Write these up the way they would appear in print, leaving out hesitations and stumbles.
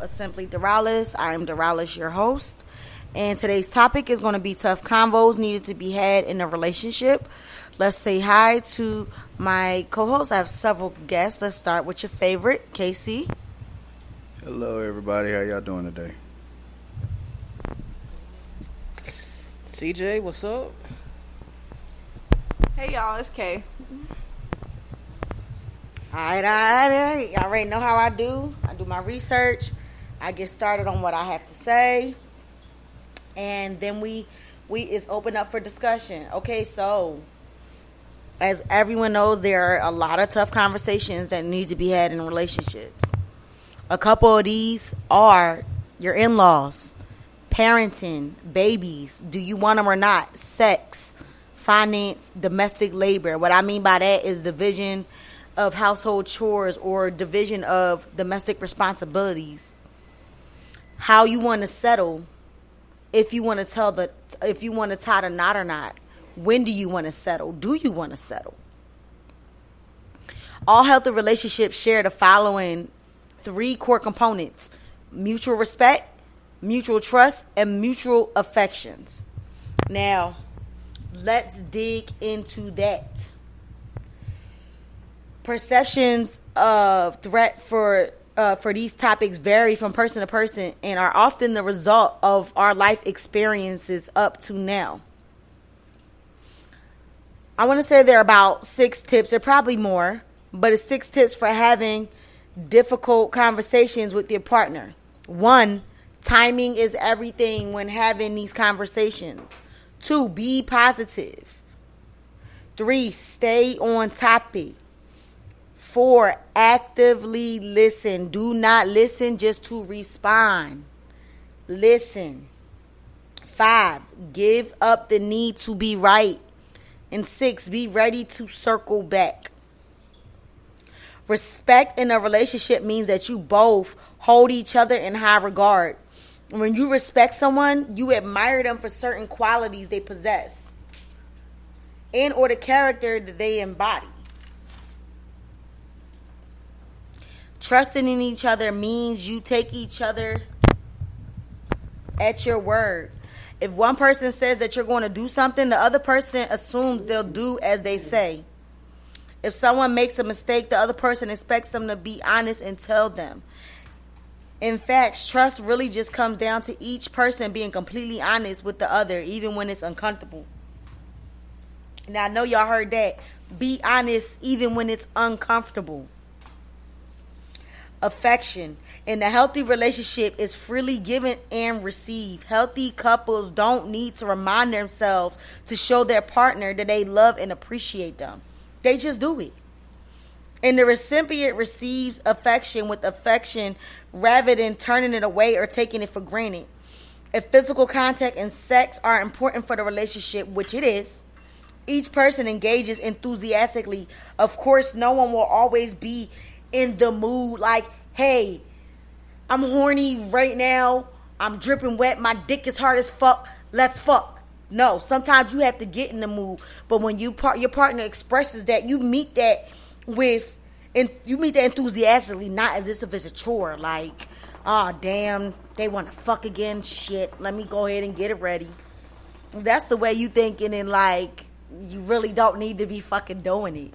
of Simply Dorales. I am Dorales, your host. And today's topic is going to be tough convos needed to be had in a relationship. Let's say hi to my co-hosts. I have several guests. Let's start with your favorite, Casey. Hello, everybody. How y'all doing today? CJ, what's up? Hey y'all, it's Kay. All right. Y'all already know how I do. I do my research. I get started on what I have to say. And then we is open up for discussion. Okay, so as everyone knows, there are a lot of tough conversations that need to be had in relationships. A couple of these are your in-laws, parenting, babies, do you want them or not, sex, finance, domestic labor. What I mean by that is division of household chores or division of domestic responsibilities. How you want to settle, if you want to tie the knot or not. When do you want to settle? Do you want to settle? All healthy relationships share the following 3 core components: mutual respect, mutual trust, and mutual affections. Now, let's dig into that. Perceptions of threat for these topics vary from person to person and are often the result of our life experiences up to now. I want to say there are about 6 tips, or probably more, but it's 6 tips for having difficult conversations with your partner. 1, timing is everything when having these conversations. 2, be positive. 3, stay on topic. 4, actively listen. Do not listen just to respond. Listen. 5, give up the need to be right. And 6, be ready to circle back. Respect in a relationship means that you both hold each other in high regard. When you respect someone, you admire them for certain qualities they possess and or the character that they embody. Trusting in each other means you take each other at your word. If one person says that you're going to do something, the other person assumes they'll do as they say. If someone makes a mistake, the other person expects them to be honest and tell them. In fact, trust really just comes down to each person being completely honest with the other, even when it's uncomfortable. Now, I know y'all heard that. Be honest even when it's uncomfortable. Affection in a healthy relationship is freely given and received. Healthy couples don't need to remind themselves to show their partner that they love and appreciate them. They just do it. And the recipient receives affection with affection rather than turning it away or taking it for granted. If physical contact and sex are important for the relationship, which it is, each person engages enthusiastically. Of course, no one will always be in the mood like, hey, I'm horny right now, I'm dripping wet, my dick is hard as fuck, let's fuck. No, sometimes you have to get in the mood. But when your partner expresses that, you meet that enthusiastically, not as if it's a chore. Like, oh damn, they want to fuck again. Shit, let me go ahead and get it ready. That's the way you thinking, and like you really don't need to be fucking doing it.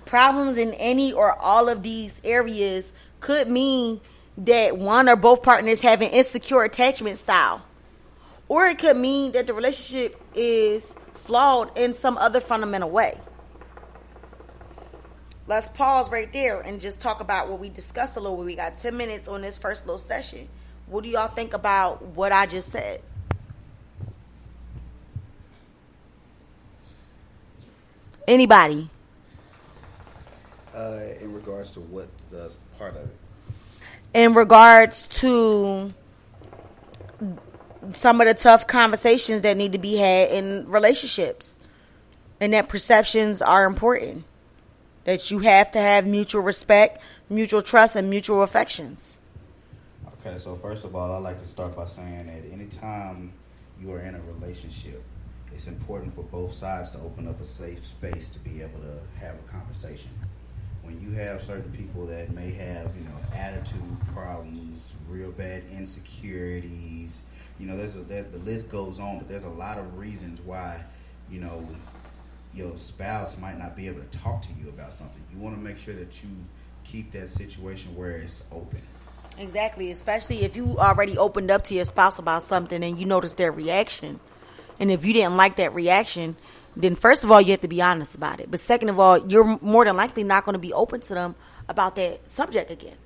Problems in any or all of these areas could mean that one or both partners have an insecure attachment style. Or it could mean that the relationship is flawed in some other fundamental way. Let's pause right there and just talk about what we discussed a little bit. We got 10 minutes on this first little session. What do y'all think about what I just said? Anybody? In regards to what does part of it? In regards to some of the tough conversations that need to be had in relationships, and that perceptions are important, that you have to have mutual respect, mutual trust, and mutual affections. Okay, so first of all, I like to start by saying that anytime you are in a relationship, it's important for both sides to open up a safe space to be able to have a conversation. when you have certain people that may have, attitude problems, real bad insecurities, the list goes on, but there's a lot of reasons why, your spouse might not be able to talk to you about something. You want to make sure that you keep that situation where it's open. Exactly, especially if you already opened up to your spouse about something and you notice their reaction. And if you didn't like that reaction, then first of all, you have to be honest about it. But second of all, you're more than likely not going to be open to them about that subject again.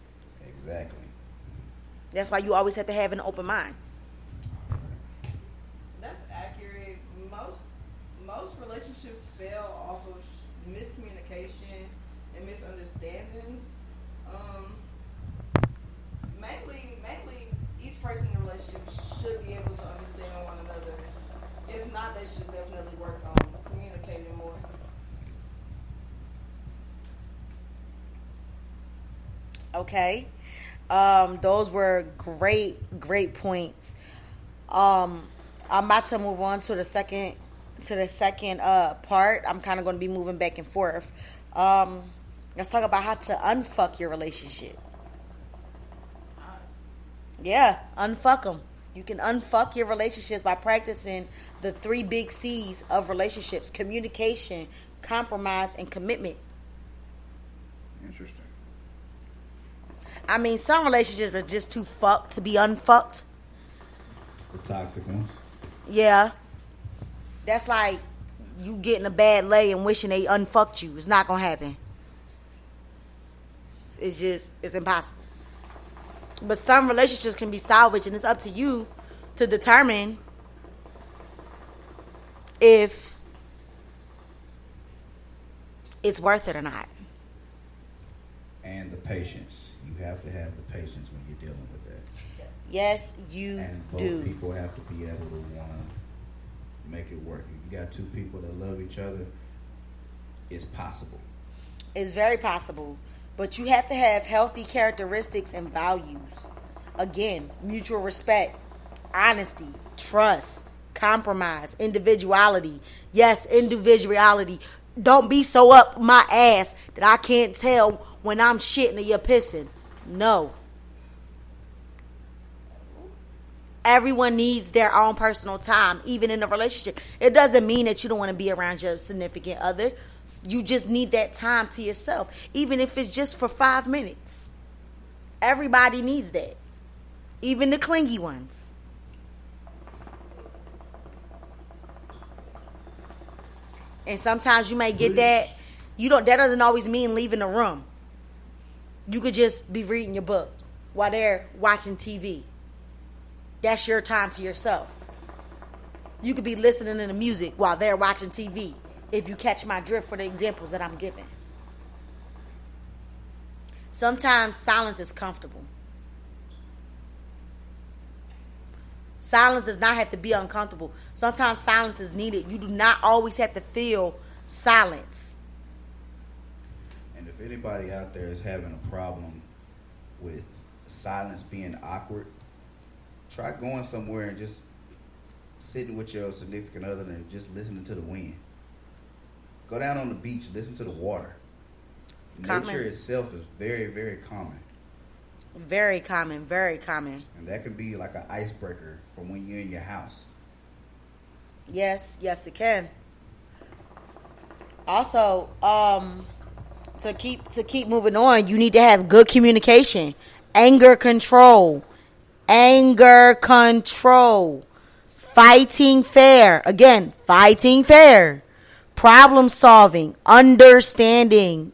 Exactly. That's why you always have to have an open mind. That's accurate. Most relationships fail off of miscommunication and misunderstandings. Mainly, each person in the relationship should be able to understand one another. If not, they should definitely work on communicating more. Okay. Those were great points. I'm about to move on to the second part. I'm kind of going to be moving back and forth. Let's talk about how to unfuck your relationship. Yeah, unfuck them. You can unfuck your relationships by practicing the 3 big C's of relationships: communication, compromise, and commitment. Interesting. I mean, some relationships are just too fucked to be unfucked. The toxic ones. Yeah. That's like you getting a bad lay and wishing they unfucked you. It's not going to happen. It's impossible. But some relationships can be salvaged, and it's up to you to determine if it's worth it or not. And the patience. You have to have the patience when you're dealing with that. Yes, you and both do. People have to be able to want to make it work. If you got 2 people that love each other, it's possible. It's very possible. But you have to have healthy characteristics and values. Again, mutual respect, honesty, trust, compromise, individuality. Yes, individuality. Don't be so up my ass that I can't tell when I'm shitting or you're pissing. No. Everyone needs their own personal time, even in a relationship. It doesn't mean that you don't want to be around your significant other. You just need that time to yourself, even if it's just for 5 minutes. Everybody needs that, even the clingy ones. And sometimes you may get that. That doesn't always mean leaving the room. You could just be reading your book while they're watching TV. That's your time to yourself. You could be listening to the music while they're watching TV, if you catch my drift for the examples that I'm giving. Sometimes silence is comfortable. Silence does not have to be uncomfortable. Sometimes silence is needed. You do not always have to feel silence. And if anybody out there is having a problem with silence being awkward, try going somewhere and just sitting with your significant other and just listening to the wind. Go down on the beach, listen to the water. Nature itself is very, very common. Very common, very common. And that can be like an icebreaker from when you're in your house. Yes, it can. Also, to keep moving on, you need to have good communication, anger control, fighting fair. Again, fighting fair. Problem solving, understanding,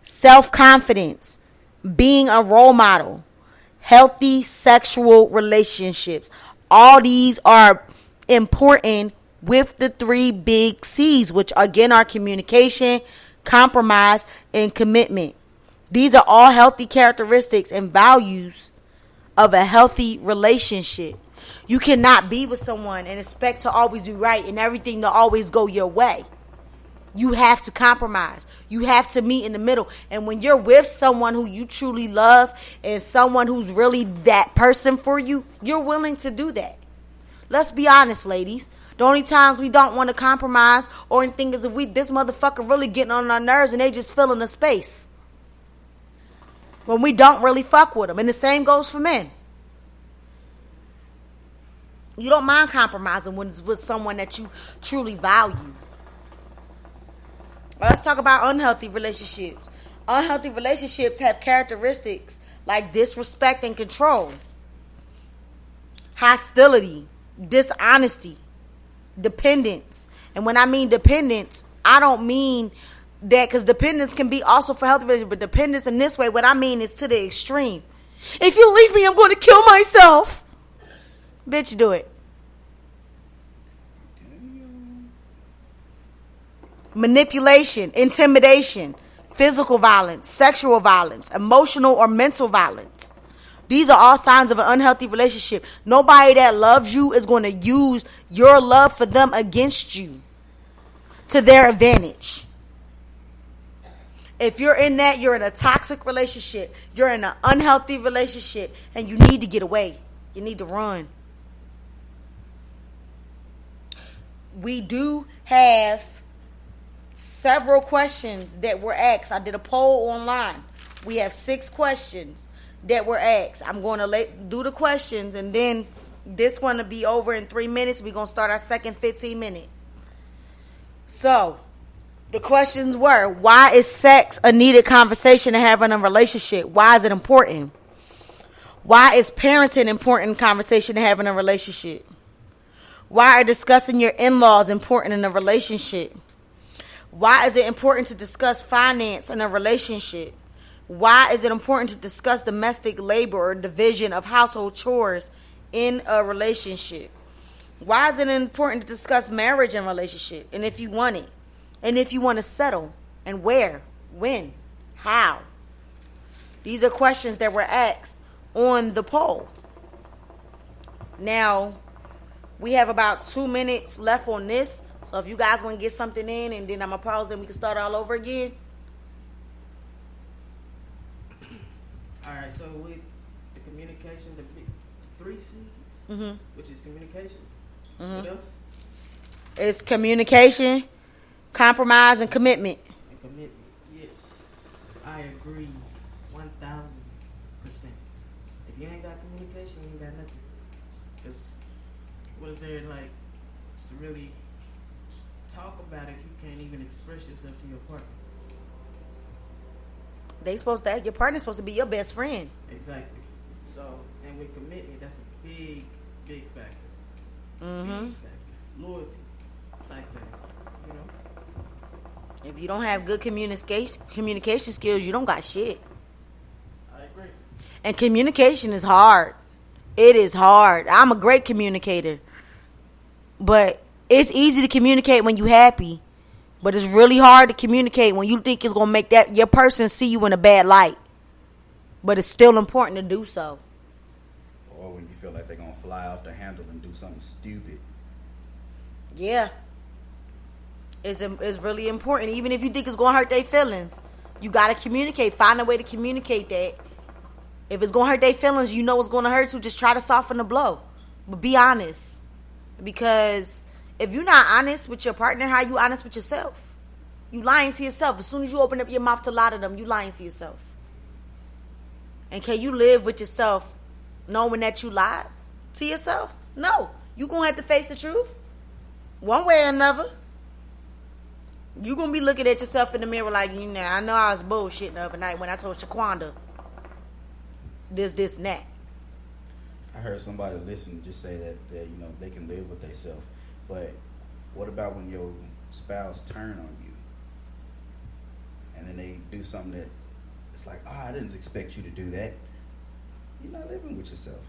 self-confidence, being a role model, healthy sexual relationships. All these are important with the 3 big C's, which again are communication, compromise, and commitment. These are all healthy characteristics and values of a healthy relationship. You cannot be with someone and expect to always be right and everything to always go your way. You have to compromise. You have to meet in the middle. And when you're with someone who you truly love and someone who's really that person for you, you're willing to do that. Let's be honest, ladies. The only times we don't want to compromise or anything is if this motherfucker really getting on our nerves and they just filling the space. when we don't really fuck with them. And the same goes for men. You don't mind compromising when it's with someone that you truly value. Let's talk about unhealthy relationships. Unhealthy relationships have characteristics like disrespect and control, hostility, dishonesty, dependence. And when I mean dependence, I don't mean that, because dependence can be also for healthy relationships, but dependence in this way, what I mean is to the extreme. If you leave me, I'm going to kill myself. Bitch, do it. Manipulation, intimidation, physical violence, sexual violence, emotional or mental violence. These are all signs of an unhealthy relationship. Nobody that loves you is going to use your love for them against you to their advantage. If you're in that, you're in a toxic relationship. You're in an unhealthy relationship, and you need to get away. You need to run. We do have several questions that were asked. I did a poll online. We have 6 questions that were asked. I'm going to do the questions, and then this one will be over in 3 minutes. We're going to start our second 15 minute. So, the questions were, why is sex a needed conversation to have in a relationship? Why is it important? Why is parenting important conversation to have in a relationship? Why are discussing your in-laws important in a relationship? Why is it important to discuss finance in a relationship? Why is it important to discuss domestic labor or division of household chores in a relationship? Why is it important to discuss marriage and relationship? And if you want it, and if you want to settle, and where, when, how? These are questions that were asked on the poll. Now, we have about 2 minutes left on this. So if you guys want to get something in, and then I'm going to pause and we can start all over again. All right, so with the communication, the big 3 C's, which is communication. What else? It's communication, compromise, and commitment. And commitment, yes. I agree 1,000%. If you ain't got communication, you ain't got nothing. Because what is there like to really talk about if you can't even express yourself to your partner? Your partner's supposed to be your best friend. Exactly. So, and with commitment, that's a big factor. Big factor. Loyalty type thing, you know? If you don't have good communication skills, you don't got shit. I agree. And communication is hard. It is hard. I'm a great communicator. But it's easy to communicate when you're happy. But it's really hard to communicate when you think it's going to make that your person see you in a bad light. But it's still important to do so. Or when you feel like they're going to fly off the handle and do something stupid. Yeah. It's really important. Even if you think it's going to hurt their feelings, you got to communicate. Find a way to communicate that. If it's going to hurt their feelings, you know it's going to hurt you. Just try to soften the blow. But be honest. Because if you're not honest with your partner, how are you honest with yourself? You lying to yourself. As soon as you open up your mouth to lie to them, you lying to yourself. And can you live with yourself knowing that you lied to yourself? No. You're going to have to face the truth. One way or another. You're going to be looking at yourself in the mirror like, you know, I know I was bullshitting the other night when I told Shaquanda this, and that. I heard somebody listen just say that you know, they can live with themselves. But what about when your spouse turn on you and then they do something that it's like, I didn't expect you to do that. You're not living with yourself.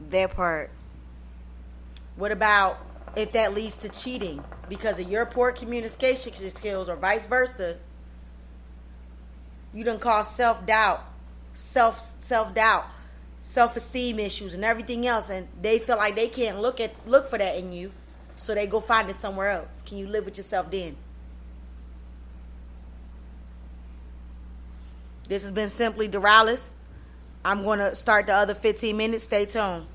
That part. What about if that leads to cheating because of your poor communication skills or vice versa? You done cause self-doubt, self-esteem issues and everything else, and they feel like they can't look for that in you, so they go find it somewhere else. Can you live with yourself then? This has been Simply Dorales. I'm going to start the other 15 minutes. Stay tuned.